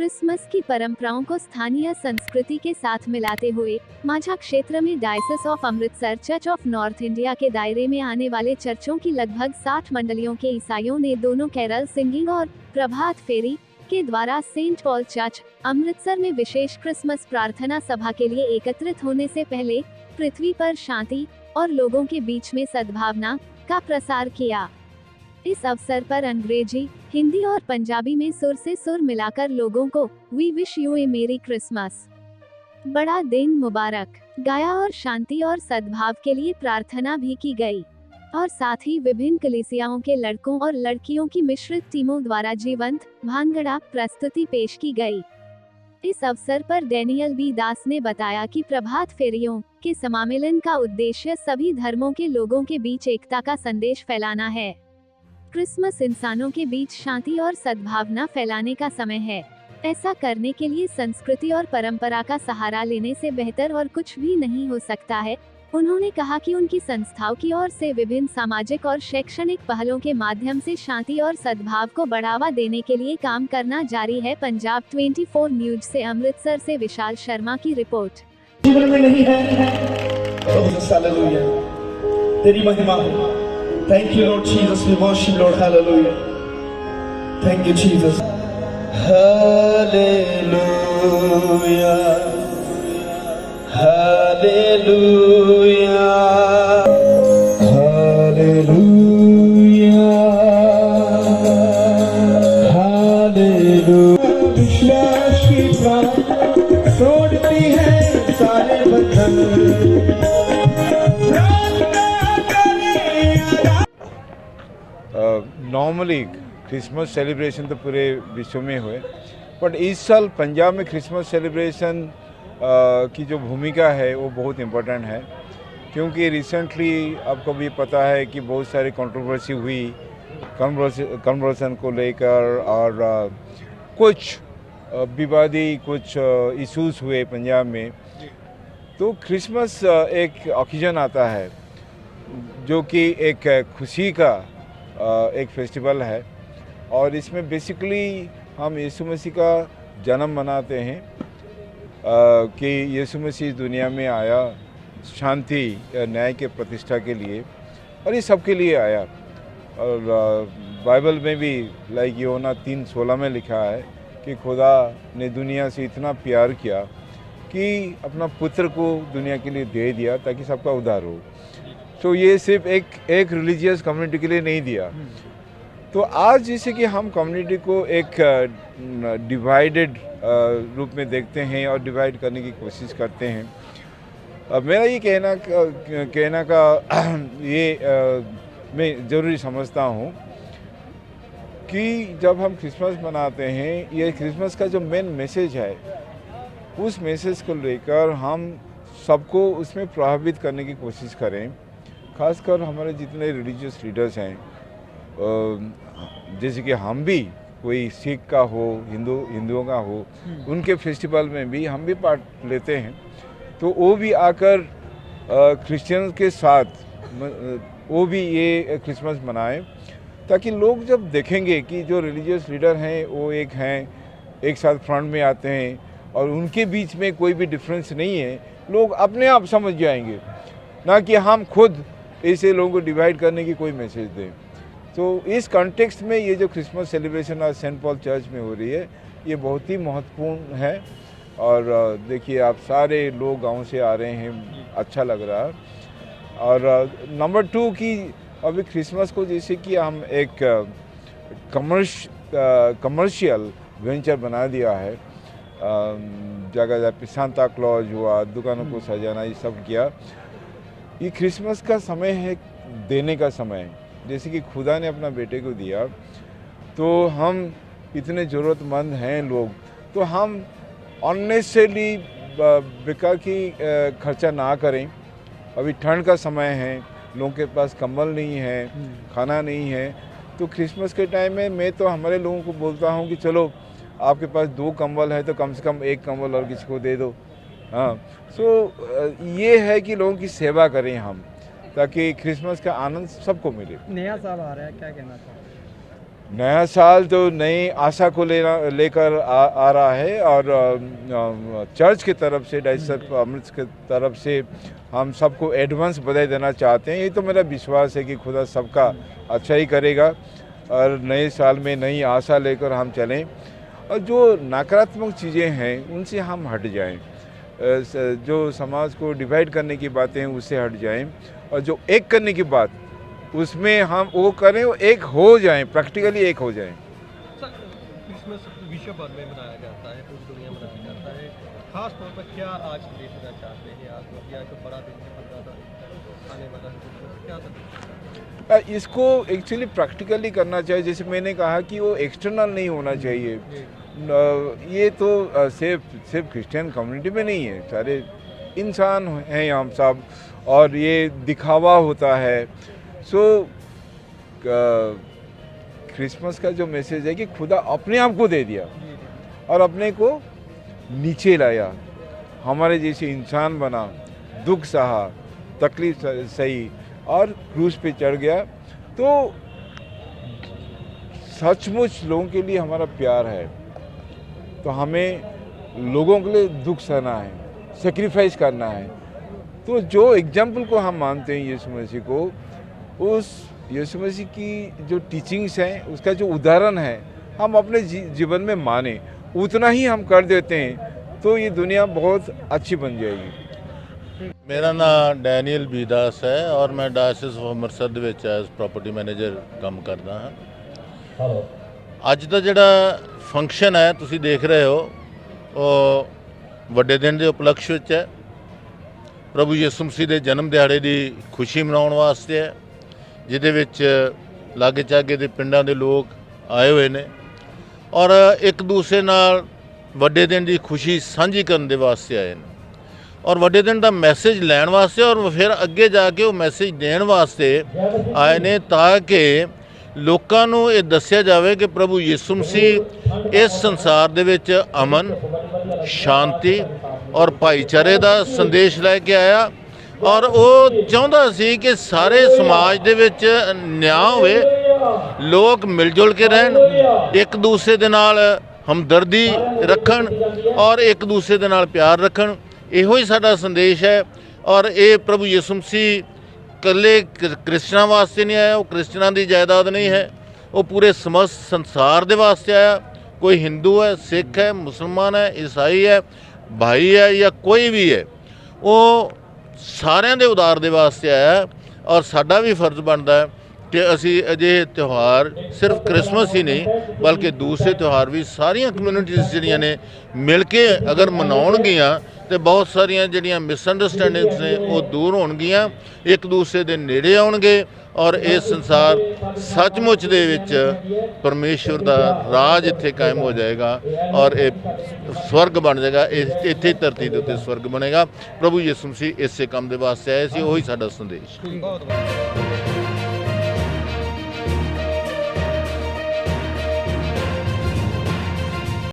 Christmas की परंपराओं को स्थानीय संस्कृति के साथ मिलाते हुए माझा क्षेत्र में diocese of Amritsar church of north India के दायरे में आने वाले चर्चों की लगभग 60 मंडलियों के ईसाइयों ने दोनों कैरल सिंगिंग और प्रभात फेरी के द्वारा सेंट पॉल चर्च अमृतसर में विशेष क्रिसमस प्रार्थना सभा के लिए एकत्रित होने से पहले पृथ्वी पर शांति और लोगों के बीच में सद्भावना का प्रसार किया। इस अवसर पर अंग्रेजी, हिंदी और पंजाबी में सुर से सुर मिलाकर लोगों को वी विश यू ए मेरी क्रिसमस, बड़ा दिन मुबारक गाया और शांति और सद्भाव के लिए प्रार्थना भी की गई और साथ ही विभिन्न कलीसियाओं के लड़कों और लड़कियों की मिश्रित टीमों द्वारा जीवंत भांगड़ा प्रस्तुति पेश की गई। इस अवसर पर डैनियल बी दास ने बताया कि प्रभात फेरियों के सम्मेलन का उद्देश्य सभी धर्मों के लोगों के बीच एकता का संदेश फैलाना है। क्रिसमस इंसानों के बीच शांति और सद्भावना फैलाने का समय है। ऐसा करने के लिए संस्कृति और परंपरा का सहारा लेने से बेहतर और कुछ भी नहीं हो सकता है। उन्होंने कहा कि उनकी संस्थाओं की ओर से विभिन्न सामाजिक और शैक्षणिक पहलों के माध्यम से शांति और सद्भाव को बढ़ावा देने के लिए काम करना जारी है। पंजाब 24 न्यूज से अमृतसर से विशाल शर्मा की रिपोर्ट। जीवन में नहीं है हालेलुया, तेरी महिमा हो। Thank you Lord Jesus, we worship Lord, hallelujah. Thank you Jesus. Hallelujah, hallelujah, hallelujah, hallelujah. विश्वास की प्रार्थना तोड़ती है सारे बंधन। नॉर्मली क्रिसमस सेलिब्रेशन तो पूरे विश्व में हुए, बट इस साल पंजाब में क्रिसमस सेलिब्रेशन की जो भूमिका है वो बहुत इम्पोर्टेंट है, क्योंकि रिसेंटली आपको भी पता है कि बहुत सारी कंट्रोवर्सी हुई कन्वर्सन को लेकर और कुछ विवादी कुछ इश्यूज हुए पंजाब में। तो क्रिसमस एक ऑकेजन आता है जो कि एक खुशी का एक फेस्टिवल है और इसमें बेसिकली हम यीशु मसीह का जन्म मनाते हैं कि यीशु मसीह दुनिया में आया शांति न्याय के प्रतिष्ठा के लिए और ये सबके लिए आया। और बाइबल में भी लाइक यूहन्ना 3:16 में लिखा है कि खुदा ने दुनिया से इतना प्यार किया कि अपना पुत्र को दुनिया के लिए दे दिया ताकि सबका उद्धार हो। तो ये सिर्फ एक रिलीजियस कम्युनिटी के लिए नहीं दिया। तो आज जैसे कि हम कम्युनिटी को एक डिवाइडेड रूप में देखते हैं और डिवाइड करने की कोशिश करते हैं। मेरा ये कहना का ये मैं ज़रूरी समझता हूँ कि जब हम क्रिसमस मनाते हैं, ये क्रिसमस का जो मेन मैसेज है उस मैसेज को लेकर हम सबको उसमें प्रभावित करने की कोशिश करें। खासकर हमारे जितने रिलीजियस लीडर्स हैं, जैसे कि हम भी कोई सिख का हो, हिंदुओं का हो, उनके फेस्टिवल में भी हम भी पार्ट लेते हैं। तो वो भी आकर क्रिश्चियन के साथ वो भी ये क्रिसमस मनाएं, ताकि लोग जब देखेंगे कि जो रिलीजियस लीडर हैं वो एक साथ फ्रंट में आते हैं और उनके बीच में कोई भी डिफरेंस नहीं है, लोग अपने आप समझ जाएंगे, ना कि हम खुद ऐसे लोगों को डिवाइड करने की कोई मैसेज दें। तो इस कॉन्टेक्स्ट में ये जो क्रिसमस सेलिब्रेशन आज सेंट पॉल चर्च में हो रही है, ये बहुत ही महत्वपूर्ण है। और देखिए आप सारे लोग गांव से आ रहे हैं, अच्छा लग रहा है। और नंबर 2 कि अभी क्रिसमस को जैसे कि हम एक कमर्शियल वेंचर बना दिया है, जगह जगह पे सांता क्लॉज हुआ, दुकानों को सजाना, ये सब किया। ये क्रिसमस का समय है, देने का समय है। जैसे कि खुदा ने अपना बेटे को दिया, तो हम इतने ज़रूरतमंद हैं लोग, तो हम अननेसेसरली बेकार की खर्चा ना करें। अभी ठंड का समय है, लोगों के पास कंबल नहीं है, खाना नहीं है। तो क्रिसमस के टाइम में मैं तो हमारे लोगों को बोलता हूँ कि चलो आपके पास 2 कंबल है तो कम से कम 1 कंबल और किसी को दे दो। हाँ, सो ये है कि लोगों की सेवा करें हम, ताकि क्रिसमस का आनंद सबको मिले। नया साल आ रहा है, क्या कहना चाहते हैं? नया साल तो नई आशा को लेकर आ रहा है और चर्च की तरफ से डायसिस अमृत की तरफ से हम सबको एडवांस बधाई देना चाहते हैं। ये तो मेरा विश्वास है कि खुदा सबका अच्छा ही करेगा और नए साल में नई आशा लेकर हम चलें और जो नकारात्मक चीज़ें हैं उनसे हम हट जाएं, जो समाज को डिवाइड करने की बातें हैं उससे हट जाएं और जो एक करने की बात उसमें हम वो करें, वो एक हो जाएं, प्रैक्टिकली एक हो जाएं। सर, क्रिसमस विश्व भर में मनाया जाता है, पूरी दुनिया मनाया जाता है। खास तौर पर क्या आज संदेश देना चाहते हैं आप लोग? या तो बड़ा दिन है 15 तारीख आने वाला है, क्या संदेश? इसको एक्चुअली प्रैक्टिकली करना चाहिए। जैसे मैंने कहा कि वो एक्सटर्नल नहीं होना चाहिए। ये तो सिर्फ क्रिश्चियन कम्युनिटी में नहीं है, सारे इंसान हैं हम सब और ये दिखावा होता है। सो क्रिसमस का जो मैसेज है कि खुदा अपने आप को दे दिया और अपने को नीचे लाया, हमारे जैसे इंसान बना, दुख सहा, तकलीफ सही और क्रूस पे चढ़ गया। तो सचमुच लोगों के लिए हमारा प्यार है, तो हमें लोगों के लिए दुख सहना है, सेक्रीफाइस करना है। तो जो एग्जाम्पल को हम मानते हैं यीशु मसीह को, उस यीशु मसीह की जो टीचिंग्स हैं उसका जो उदाहरण है हम अपने जीवन में माने, उतना ही हम कर देते हैं तो ये दुनिया बहुत अच्छी बन जाएगी। मेरा नाम डैनियल बीदास है और मैं डायसिस ऑफ ਅੰਮ੍ਰਿਤਸਰ ਦੇ ਵਿੱਚ ਐਜ਼ ਪ੍ਰੋਪਰਟੀ ਮੈਨੇਜਰ ਕੰਮ ਕਰਦਾ ਹਾਂ। ਅੱਜ ਦਾ ਜਿਹੜਾ ਫੰਕਸ਼ਨ ਹੈ ਤੁਸੀਂ ਦੇਖ ਰਹੇ ਹੋ ਉਹ ਵੱਡੇ ਦਿਨ ਦੇ ਉਪਲਕਸ਼ ਵਿੱਚ ਹੈ। ਪ੍ਰਭੂ ਯਿਸੂ ਮਸੀਹ ਦੇ ਜਨਮ ਦਿਹਾੜੇ ਦੀ ਖੁਸ਼ੀ ਮਨਾਉਣ ਵਾਸਤੇ ਹੈ, ਜਿਹਦੇ ਵਿੱਚ ਲਾਗੇ ਚਾਗੇ ਦੇ ਪਿੰਡਾਂ ਦੇ ਲੋਕ ਆਏ ਹੋਏ ਨੇ ਔਰ ਇੱਕ ਦੂਸਰੇ ਨਾਲ ਵੱਡੇ ਦਿਨ ਦੀ ਖੁਸ਼ੀ ਸਾਂਝੀ ਕਰਨ ਦੇ ਵਾਸਤੇ ਆਏ ਨੇ ਔਰ ਵੱਡੇ ਦਿਨ ਦਾ ਮੈਸੇਜ ਲੈਣ ਵਾਸਤੇ ਔਰ ਫਿਰ ਅੱਗੇ ਜਾ ਕੇ ਉਹ ਮੈਸੇਜ ਦੇਣ ਵਾਸਤੇ ਆਏ ਨੇ ਤਾਂ ਕਿ ਲੋਕਾਂ ਨੂੰ ਇਹ ਦੱਸਿਆ ਜਾਵੇ ਕਿ ਪ੍ਰਭੂ ਯਿਸੂ ਮਸੀਹ ਇਸ ਸੰਸਾਰ ਦੇ ਵਿੱਚ ਅਮਨ, ਸ਼ਾਂਤੀ ਔਰ ਭਾਈਚਾਰੇ ਦਾ ਸੰਦੇਸ਼ ਲੈ ਕੇ ਆਇਆ ਔਰ ਉਹ ਚਾਹੁੰਦਾ ਸੀ ਕਿ ਸਾਰੇ ਸਮਾਜ ਦੇ ਵਿੱਚ ਨਿਆਂ ਹੋਵੇ, ਲੋਕ ਮਿਲ ਜੁਲ ਕੇ ਰਹਿਣ, ਇੱਕ ਦੂਸਰੇ ਦੇ ਨਾਲ ਹਮਦਰਦੀ ਰੱਖਣ ਔਰ ਇੱਕ ਦੂਸਰੇ ਦੇ ਨਾਲ ਪਿਆਰ ਰੱਖਣ। ਇਹੋ ਹੀ ਸਾਡਾ ਸੰਦੇਸ਼ ਹੈ ਔਰ ਇਹ ਪ੍ਰਭੂ ਯਿਸੂ ਮਸੀਹ ਇਕੱਲੇ ਕ੍ਰਿਸਚਨਾਂ ਵਾਸਤੇ ਨਹੀਂ ਆਇਆ, ਉਹ ਕ੍ਰਿਸਚਨਾਂ ਦੀ ਜਾਇਦਾਦ ਨਹੀਂ ਹੈ, ਉਹ ਪੂਰੇ ਸਮਸਤ ਸੰਸਾਰ ਦੇ ਵਾਸਤੇ ਆਇਆ। ਕੋਈ ਹਿੰਦੂ ਹੈ, ਸਿੱਖ ਹੈ, ਮੁਸਲਮਾਨ ਹੈ, ਈਸਾਈ ਹੈ, ਭਾਈ ਹੈ ਜਾਂ ਕੋਈ ਵੀ ਹੈ, ਉਹ ਸਾਰਿਆਂ ਦੇ ਉਦਾਰ ਦੇ ਵਾਸਤੇ ਆਇਆ ਔਰ ਸਾਡਾ ਵੀ ਫਰਜ਼ ਬਣਦਾ ਹੈ ਕਿ ਅਸੀਂ ਅਜਿਹੇ ਤਿਉਹਾਰ ਸਿਰਫ ਕ੍ਰਿਸਮਸ ਹੀ ਨਹੀਂ ਬਲਕਿ ਦੂਸਰੇ ਤਿਉਹਾਰ ਵੀ ਸਾਰੀਆਂ ਕਮਿਊਨਿਟੀਜ਼ ਜਿਹੜੀਆਂ ਨੇ ਮਿਲ ਕੇ ਅਗਰ ਮਨਾਉਣਗੀਆਂ ਤੇ ਬਹੁਤ ਸਾਰੀਆਂ ਜਿਹੜੀਆਂ ਮਿਸਅੰਡਰਸਟੈਂਡਿੰਗਸ ਨੇ ਉਹ ਦੂਰ ਹੋਣਗੀਆਂ, ਇੱਕ ਦੂਸਰੇ ਦੇ ਨੇੜੇ ਆਉਣਗੇ ਔਰ ਇਹ ਸੰਸਾਰ ਸੱਚਮੁੱਚ ਦੇ ਵਿੱਚ ਪਰਮੇਸ਼ਵਰ ਦਾ ਰਾਜ ਇੱਥੇ ਕਾਇਮ ਹੋ ਜਾਏਗਾ ਔਰ ਇਹ ਸਵਰਗ ਬਣ ਜਾਏਗਾ। ਇੱਥੇ ਧਰਤੀ ਦੇ ਉੱਤੇ ਸਵਰਗ ਬਣੇਗਾ। ਪ੍ਰਭੂ ਯਿਸੂ ਮਸੀਹ ਇਸੇ ਕੰਮ ਦੇ ਵਾਸਤੇ ਆਏ ਸੀ, ਉਹੀ ਸਾਡਾ ਸੰਦੇਸ਼।